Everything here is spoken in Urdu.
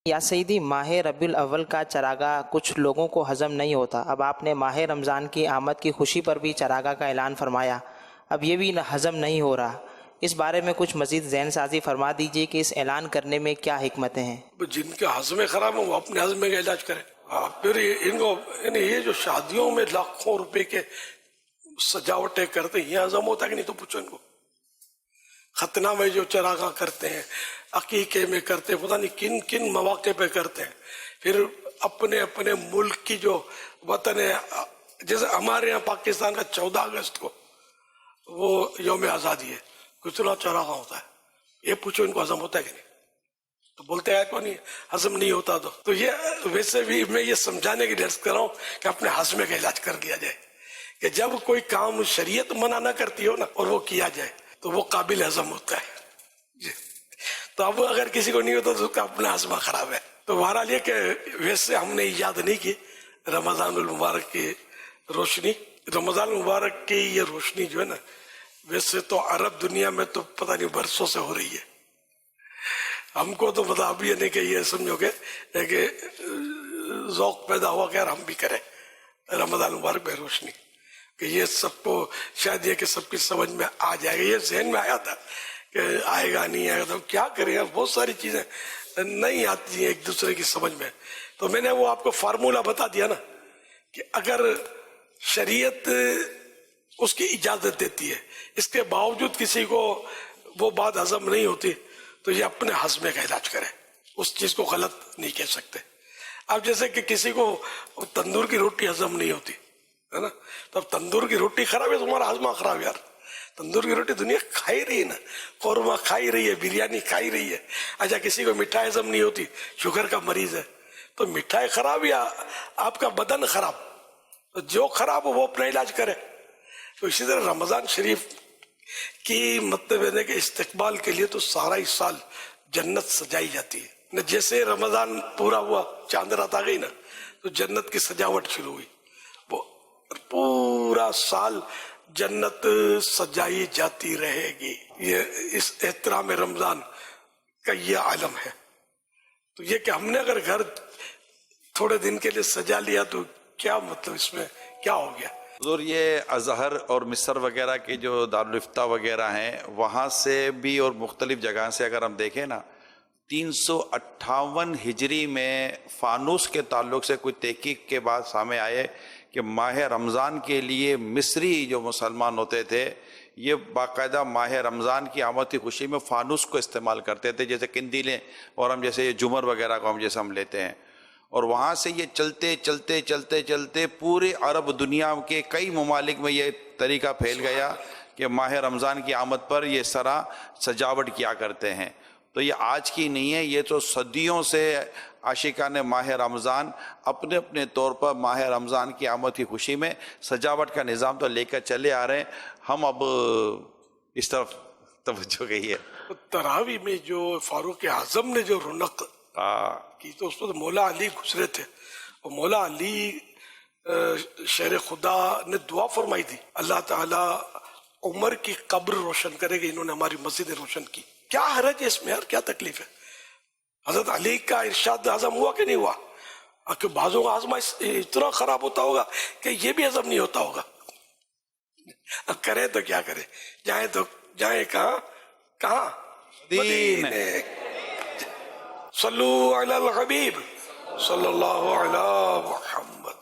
یا سیدی، ماہ ربیع الاول کا چراغاہ کچھ لوگوں کو ہضم نہیں ہوتا۔ اب آپ نے ماہ رمضان کی آمد کی خوشی پر بھی چراغاہ کا اعلان فرمایا، اب یہ بھی ہضم نہیں ہو رہا۔ اس بارے میں کچھ مزید ذہن سازی فرما دیجیے کہ اس اعلان کرنے میں کیا حکمتیں ہیں؟ جن کے ہضمیں خراب ہیں وہ اپنے ہضمے کا علاج کریں۔ پھر ان کو یہ جو شادیوں میں لاکھوں روپے کے سجاوٹیں کرتے ہیں، یہ ہضم ہوتا ہے کہ نہیں تو پوچھو ان کو۔ ختنہ میں جو چراغاں کرتے ہیں، عقیقے میں کرتے ہیں، پتہ نہیں کن کن مواقع پہ کرتے ہیں۔ پھر اپنے اپنے ملک کی جو وطن ہے، جیسے ہمارے یہاں پاکستان کا 14 اگست کو وہ یوم آزادی ہے، کتنا چراغاں ہوتا ہے، یہ پوچھو ان کو ہضم ہوتا ہے کہ نہیں؟ تو بولتے ہیں کو نہیں ہضم نہیں ہوتا۔ تو یہ ویسے بھی میں یہ سمجھانے کی درس کر رہا ہوں کہ اپنے ہضمے کا علاج کر لیا جائے، کہ جب کوئی کام شریعت منع نہ کرتی ہو نا اور وہ کیا جائے تو وہ قابل ہضم ہوتا ہے جی۔ تو اب اگر کسی کو نہیں ہوتا تو اس کا اپنا ہضمہ خراب ہے۔ تو بہرحال یہ کہ ویسے ہم نے ایجاد نہیں کی رمضان المبارک کی روشنی، رمضان المبارک کی یہ روشنی جو ہے نا، ویسے تو عرب دنیا میں تو پتہ نہیں برسوں سے ہو رہی ہے۔ ہم کو تو پتا اب یہ نہیں کہ یہ سمجھو کہ ذوق پیدا ہوا کہ یار ہم بھی کریں رمضان مبارک میں روشنی، کہ یہ سب کو شاید یہ کہ سب کی سمجھ میں آ جائے گا۔ یہ ذہن میں آیا تھا کہ آئے گا نہیں آئے گا، تو کیا کریں گا، بہت ساری چیزیں نہیں آتی ہیں ایک دوسرے کی سمجھ میں۔ تو میں نے وہ آپ کو فارمولہ بتا دیا نا کہ اگر شریعت اس کی اجازت دیتی ہے، اس کے باوجود کسی کو وہ بات ہضم نہیں ہوتی تو یہ اپنے ہضمے کا علاج کرے، اس چیز کو غلط نہیں کہہ سکتے۔ اب جیسے کہ کسی کو تندور کی روٹی ہضم نہیں ہوتی ہے نا، تو اب تندور کی روٹی خراب ہے، تمہارا ہضمہ خراب یار۔ تندور کی روٹی دنیا کھائی رہی ہے نا، قورمہ کھائی رہی ہے، بریانی کھائی رہی ہے۔ اچھا کسی کو مٹھائی ہضم نہیں ہوتی، شوگر کا مریض ہے، تو مٹھائی خراب یا آپ کا بدن خراب؟ تو جو خراب ہو وہ اپنا علاج کرے۔ تو اسی طرح رمضان شریف کی مطلب ہے کہ استقبال کے لیے تو سارا ہی سال جنت سجائی جاتی ہے۔ جیسے رمضان پورا ہوا، چاند رات آ گئی نا، تو جنت کی سجاوٹ شروع ہوئی، وہ پورا سال جنت سجائی جاتی رہے گی۔ یہ اس احترام رمضان کا یہ عالم ہے۔ تو یہ کہ ہم نے اگر گھر تھوڑے دن کے لیے سجا لیا تو کیا مطلب، اس میں کیا ہو گیا؟ حضور یہ اظہر اور مصر وغیرہ کے جو دارالفتہ وغیرہ ہیں، وہاں سے بھی اور مختلف جگہ سے اگر ہم دیکھیں نا، 358 ہجری میں فانوس کے تعلق سے کوئی تحقیق کے بعد سامنے آئے کہ ماہ رمضان کے لیے مصری جو مسلمان ہوتے تھے یہ باقاعدہ ماہ رمضان کی آمد کی خوشی میں فانوس کو استعمال کرتے تھے، جیسے قندیلیں، اور ہم جیسے یہ جمر وغیرہ کو ہم لیتے ہیں۔ اور وہاں سے یہ چلتے چلتے چلتے چلتے پورے عرب دنیا کے کئی ممالک میں یہ طریقہ پھیل گیا کہ ماہ رمضان کی آمد پر یہ سرا سجاوٹ کیا کرتے ہیں۔ تو یہ آج کی نہیں ہے، یہ تو صدیوں سے عاشقان ماہ رمضان اپنے اپنے طور پر ماہ رمضان کی آمد کی خوشی میں سجاوٹ کا نظام تو لے کر چلے آ رہے ہیں۔ ہم اب اس طرف توجہ گئی ہے۔ تراویح میں جو فاروق اعظم نے جو رونق کی تو اس پر مولا علی گزرے تھے، اور مولا علی شیر خدا نے دعا فرمائی تھی اللہ تعالی عمر کی قبر روشن کرے گا، انہوں نے ہماری مسجد روشن کی۔ کیا حرج ہے اس میں یار، کیا تکلیف ہے؟ حضرت علی کا ارشاد ہضم ہوا کہ نہیں ہوا؟ کہ بعضوں کا ہضمہ اتنا خراب ہوتا ہوگا کہ یہ بھی ہضم نہیں ہوتا ہوگا۔ کرے تو کیا کرے، جائیں تو جائیں کہاں؟ مدینے۔ صلو علی الحبیب صلی اللہ علیہ